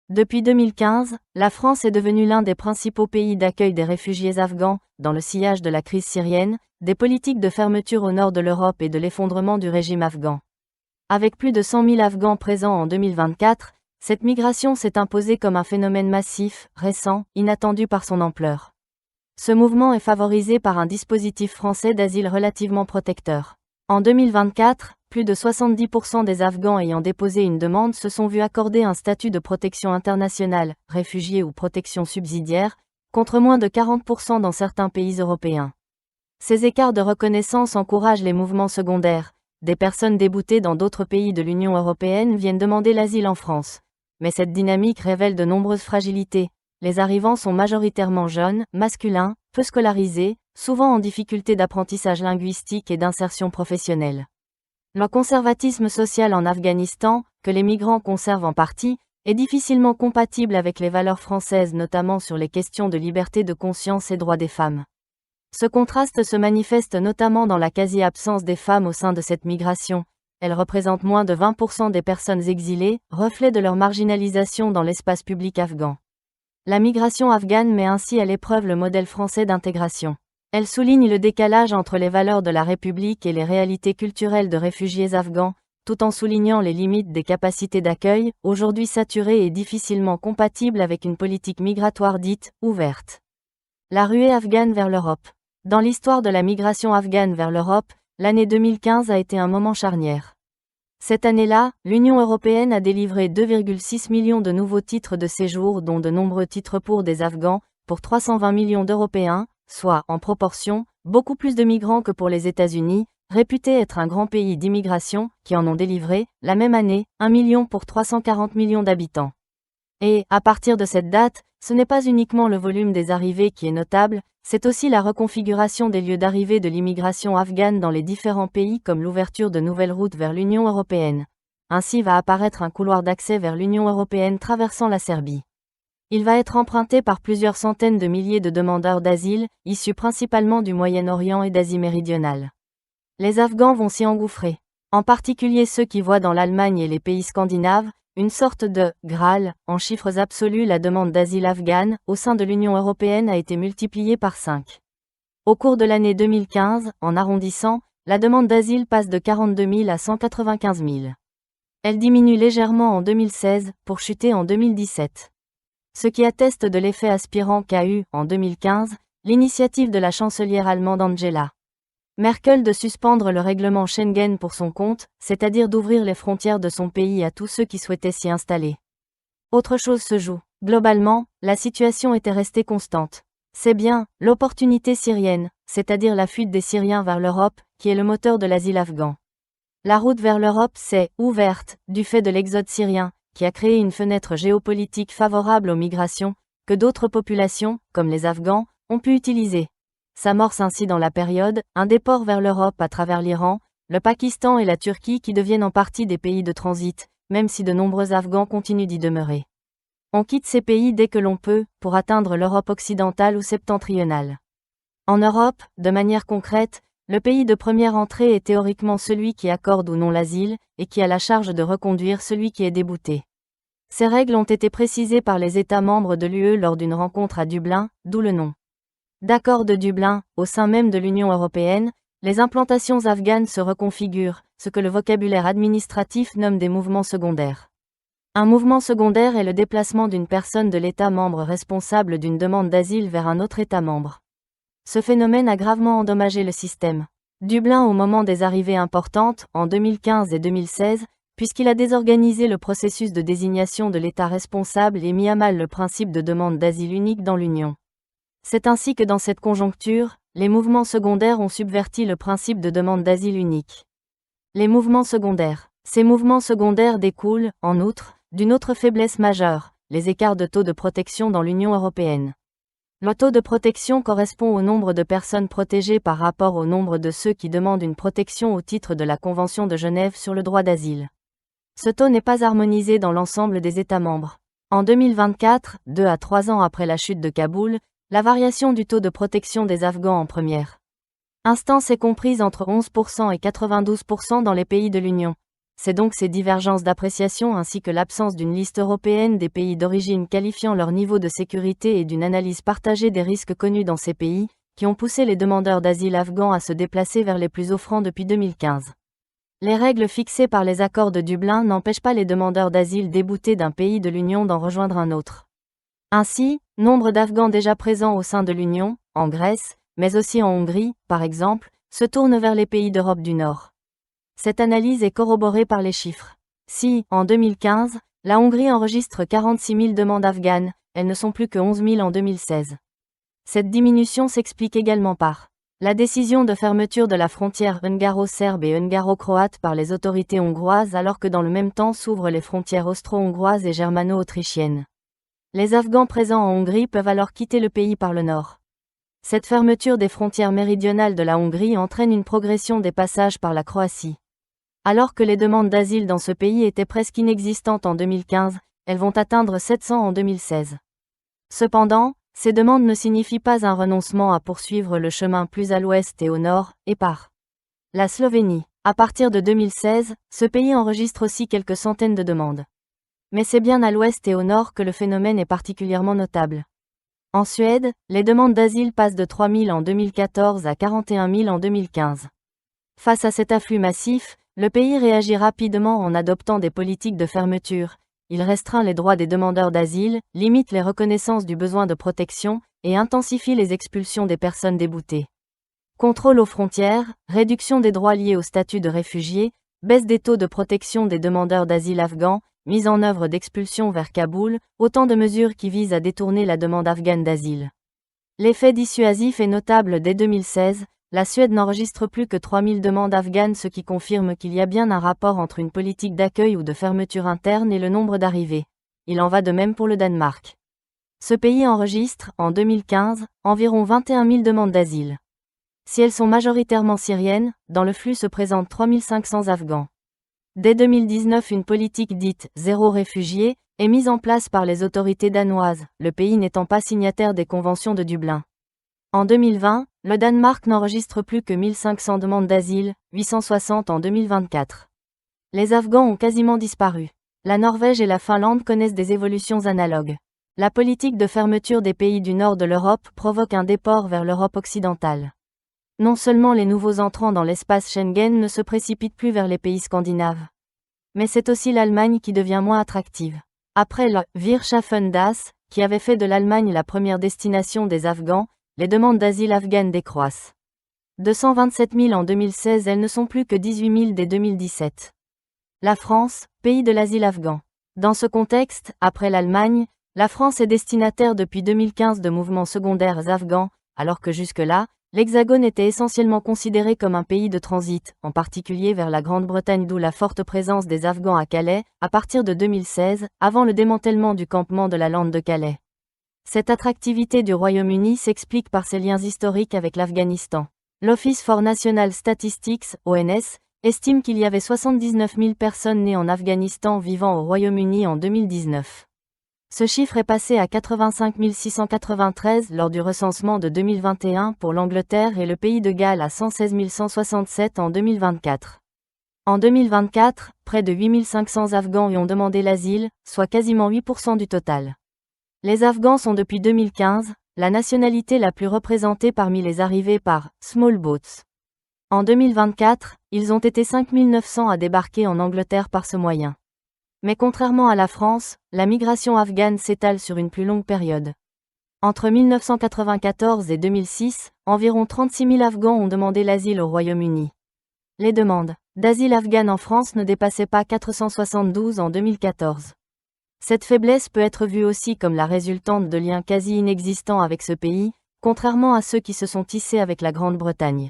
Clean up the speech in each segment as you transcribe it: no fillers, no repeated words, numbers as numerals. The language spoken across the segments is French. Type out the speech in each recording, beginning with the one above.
Depuis 2015, la France est devenue l'un des principaux pays d'accueil des réfugiés afghans, dans le sillage de la crise syrienne, des politiques de fermeture au nord de l'Europe et de l'effondrement du régime afghan. Avec plus de 100 000 Afghans présents en 2024, cette migration s'est imposée comme un phénomène massif, récent, inattendu par son ampleur. Ce mouvement est favorisé par un dispositif français d'asile relativement protecteur. En 2024, plus de 70% des Afghans ayant déposé une demande se sont vus accorder un statut de protection internationale, réfugié ou protection subsidiaire, contre moins de 40% dans certains pays européens. Ces écarts de reconnaissance encouragent les mouvements secondaires. Des personnes déboutées dans d'autres pays de l'Union européenne viennent demander l'asile en France. Mais cette dynamique révèle de nombreuses fragilités. Les arrivants sont majoritairement jeunes, masculins, peu scolarisés, souvent en difficulté d'apprentissage linguistique et d'insertion professionnelle. Le conservatisme social en Afghanistan, que les migrants conservent en partie, est difficilement compatible avec les valeurs françaises, notamment sur les questions de liberté de conscience et droits des femmes. Ce contraste se manifeste notamment dans la quasi-absence des femmes au sein de cette migration. Elles représentent moins de 20% des personnes exilées, reflet de leur marginalisation dans l'espace public afghan. La migration afghane met ainsi à l'épreuve le modèle français d'intégration. Elle souligne le décalage entre les valeurs de la République et les réalités culturelles de réfugiés afghans, tout en soulignant les limites des capacités d'accueil, aujourd'hui saturées et difficilement compatibles avec une politique migratoire dite « ouverte ». La ruée afghane vers l'Europe. Dans l'histoire de la migration afghane vers l'Europe, l'année 2015 a été un moment charnière. Cette année-là, l'Union européenne a délivré 2,6 millions de nouveaux titres de séjour, dont de nombreux titres pour des Afghans, pour 320 millions d'Européens, soit, en proportion, beaucoup plus de migrants que pour les États-Unis, réputés être un grand pays d'immigration, qui en ont délivré, la même année, 1 million pour 340 millions d'habitants. Et, à partir de cette date, ce n'est pas uniquement le volume des arrivées qui est notable, c'est aussi la reconfiguration des lieux d'arrivée de l'immigration afghane dans les différents pays comme l'ouverture de nouvelles routes vers l'Union européenne. Ainsi va apparaître un couloir d'accès vers l'Union européenne traversant la Serbie. Il va être emprunté par plusieurs centaines de milliers de demandeurs d'asile, issus principalement du Moyen-Orient et d'Asie méridionale. Les Afghans vont s'y engouffrer. En particulier ceux qui voient dans l'Allemagne et les pays scandinaves, une sorte de « Graal », en chiffres absolus la demande d'asile afghane, au sein de l'Union européenne a été multipliée par 5. Au cours de l'année 2015, en arrondissant, la demande d'asile passe de 42 000 à 195 000. Elle diminue légèrement en 2016, pour chuter en 2017. Ce qui atteste de l'effet aspirant qu'a eu, en 2015, l'initiative de la chancelière allemande Angela Merkel de suspendre le règlement Schengen pour son compte, c'est-à-dire d'ouvrir les frontières de son pays à tous ceux qui souhaitaient s'y installer. Autre chose se joue. Globalement, la situation était restée constante. C'est bien l'opportunité syrienne, c'est-à-dire la fuite des Syriens vers l'Europe, qui est le moteur de l'asile afghan. La route vers l'Europe s'est ouverte, du fait de l'exode syrien, qui a créé une fenêtre géopolitique favorable aux migrations, que d'autres populations, comme les Afghans, ont pu utiliser. S'amorce ainsi dans la période, un déport vers l'Europe à travers l'Iran, le Pakistan et la Turquie qui deviennent en partie des pays de transit, même si de nombreux Afghans continuent d'y demeurer. On quitte ces pays dès que l'on peut, pour atteindre l'Europe occidentale ou septentrionale. En Europe, de manière concrète, le pays de première entrée est théoriquement celui qui accorde ou non l'asile, et qui a la charge de reconduire celui qui est débouté. Ces règles ont été précisées par les États membres de l'UE lors d'une rencontre à Dublin, d'où le nom d'accord de Dublin. Au sein même de l'Union européenne, les implantations afghanes se reconfigurent, ce que le vocabulaire administratif nomme des mouvements secondaires. Un mouvement secondaire est le déplacement d'une personne de l'État membre responsable d'une demande d'asile vers un autre État membre. Ce phénomène a gravement endommagé le système Dublin au moment des arrivées importantes, en 2015 et 2016, puisqu'il a désorganisé le processus de désignation de l'État responsable et mis à mal le principe de demande d'asile unique dans l'Union. C'est ainsi que dans cette conjoncture, les mouvements secondaires ont subverti le principe de demande d'asile unique. Les mouvements secondaires. Ces mouvements secondaires découlent, en outre, d'une autre faiblesse majeure, les écarts de taux de protection dans l'Union européenne. Le taux de protection correspond au nombre de personnes protégées par rapport au nombre de ceux qui demandent une protection au titre de la Convention de Genève sur le droit d'asile. Ce taux n'est pas harmonisé dans l'ensemble des États membres. En 2024, 2 à 3 ans après la chute de Kaboul, la variation du taux de protection des Afghans en première instance est comprise entre 11% et 92% dans les pays de l'Union. C'est donc ces divergences d'appréciation ainsi que l'absence d'une liste européenne des pays d'origine qualifiant leur niveau de sécurité et d'une analyse partagée des risques connus dans ces pays, qui ont poussé les demandeurs d'asile afghans à se déplacer vers les plus offrants depuis 2015. Les règles fixées par les accords de Dublin n'empêchent pas les demandeurs d'asile déboutés d'un pays de l'Union d'en rejoindre un autre. Ainsi, nombre d'Afghans déjà présents au sein de l'Union, en Grèce, mais aussi en Hongrie, par exemple, se tournent vers les pays d'Europe du Nord. Cette analyse est corroborée par les chiffres. Si, en 2015, la Hongrie enregistre 46 000 demandes afghanes, elles ne sont plus que 11 000 en 2016. Cette diminution s'explique également par la décision de fermeture de la frontière hungaro-serbe et hungaro-croate par les autorités hongroises alors que dans le même temps s'ouvrent les frontières austro-hongroises et germano-autrichiennes. Les Afghans présents en Hongrie peuvent alors quitter le pays par le nord. Cette fermeture des frontières méridionales de la Hongrie entraîne une progression des passages par la Croatie. Alors que les demandes d'asile dans ce pays étaient presque inexistantes en 2015, elles vont atteindre 700 en 2016. Cependant, ces demandes ne signifient pas un renoncement à poursuivre le chemin plus à l'ouest et au nord, et par la Slovénie. À partir de 2016, ce pays enregistre aussi quelques centaines de demandes. Mais c'est bien à l'ouest et au nord que le phénomène est particulièrement notable. En Suède, les demandes d'asile passent de 3 000 en 2014 à 41 000 en 2015. Face à cet afflux massif, le pays réagit rapidement en adoptant des politiques de fermeture. Il restreint les droits des demandeurs d'asile, limite les reconnaissances du besoin de protection, et intensifie les expulsions des personnes déboutées. Contrôle aux frontières, réduction des droits liés au statut de réfugié, baisse des taux de protection des demandeurs d'asile afghans, mise en œuvre d'expulsions vers Kaboul, autant de mesures qui visent à détourner la demande afghane d'asile. L'effet dissuasif est notable dès 2016, la Suède n'enregistre plus que 3 000 demandes afghanes, ce qui confirme qu'il y a bien un rapport entre une politique d'accueil ou de fermeture interne et le nombre d'arrivées. Il en va de même pour le Danemark. Ce pays enregistre, en 2015, environ 21 000 demandes d'asile. Si elles sont majoritairement syriennes, dans le flux se présentent 3 500 Afghans. Dès 2019, une politique dite « zéro réfugié » est mise en place par les autorités danoises, le pays n'étant pas signataire des conventions de Dublin. En 2020, le Danemark n'enregistre plus que 1500 demandes d'asile, 860 en 2024. Les Afghans ont quasiment disparu. La Norvège et la Finlande connaissent des évolutions analogues. La politique de fermeture des pays du nord de l'Europe provoque un déport vers l'Europe occidentale. Non seulement les nouveaux entrants dans l'espace Schengen ne se précipitent plus vers les pays scandinaves, mais c'est aussi l'Allemagne qui devient moins attractive. Après le « Wir schaffen das », qui avait fait de l'Allemagne la première destination des Afghans, les demandes d'asile afghanes décroissent. De 127 000 en 2016, elles ne sont plus que 18 000 dès 2017. La France, pays de l'asile afghan. Dans ce contexte, après l'Allemagne, la France est destinataire depuis 2015 de mouvements secondaires afghans, alors que jusque-là, l'Hexagone était essentiellement considéré comme un pays de transit, en particulier vers la Grande-Bretagne, d'où la forte présence des Afghans à Calais, à partir de 2016, avant le démantèlement du campement de la Lande de Calais. Cette attractivité du Royaume-Uni s'explique par ses liens historiques avec l'Afghanistan. L'Office for National Statistics, ONS, estime qu'il y avait 79 000 personnes nées en Afghanistan vivant au Royaume-Uni en 2019. Ce chiffre est passé à 85 693 lors du recensement de 2021 pour l'Angleterre et le pays de Galles à 116 167 en 2024. En 2024, près de 8 500 Afghans y ont demandé l'asile, soit quasiment 8% du total. Les Afghans sont depuis 2015, la nationalité la plus représentée parmi les arrivées par « small boats ». En 2024, ils ont été 5 900 à débarquer en Angleterre par ce moyen. Mais contrairement à la France, la migration afghane s'étale sur une plus longue période. Entre 1994 et 2006, environ 36 000 Afghans ont demandé l'asile au Royaume-Uni. Les demandes d'asile afghanes en France ne dépassaient pas 472 en 2014. Cette faiblesse peut être vue aussi comme la résultante de liens quasi inexistants avec ce pays, contrairement à ceux qui se sont tissés avec la Grande-Bretagne.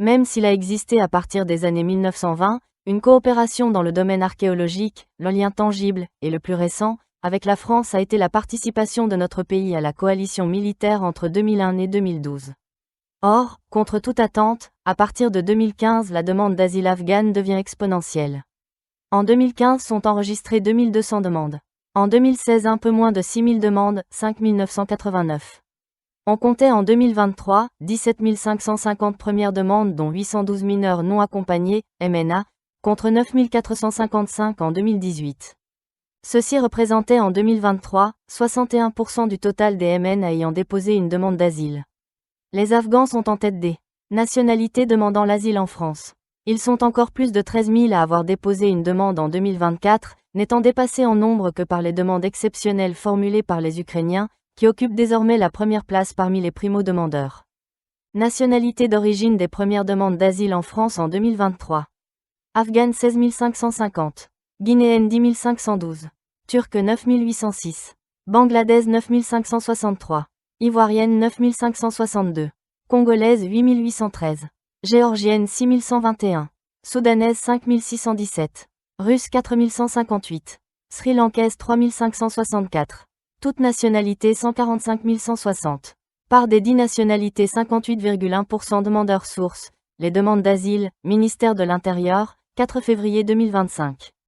Même s'il a existé à partir des années 1920, une coopération dans le domaine archéologique, le lien tangible, et le plus récent, avec la France a été la participation de notre pays à la coalition militaire entre 2001 et 2012. Or, contre toute attente, à partir de 2015 la demande d'asile afghane devient exponentielle. En 2015 sont enregistrées 2200 demandes. En 2016 un peu moins de 6000 demandes, 5 989. On comptait en 2023, 17 550 premières demandes dont 812 mineurs non accompagnés, MNA, contre 9 455 en 2018. Ceci représentait en 2023, 61% du total des MN ayant déposé une demande d'asile. Les Afghans sont en tête des nationalités demandant l'asile en France. Ils sont encore plus de 13 000 à avoir déposé une demande en 2024, n'étant dépassés en nombre que par les demandes exceptionnelles formulées par les Ukrainiens, qui occupent désormais la première place parmi les primo-demandeurs. Nationalité d'origine des premières demandes d'asile en France en 2023. Afghane 16 550. Guinéenne 10 512. Turque 9 806. Bangladesh 9 563. Ivoirienne 9 562. Congolaise 8 813. Géorgienne 6 121. Soudanaise 5 617. Russe 4 158. Sri Lankaise 3 564. Toutes nationalités 145 160. Part des 10 nationalités 58,1% demandeurs sources. Les demandes d'asile, ministère de l'Intérieur, 4 février 2025.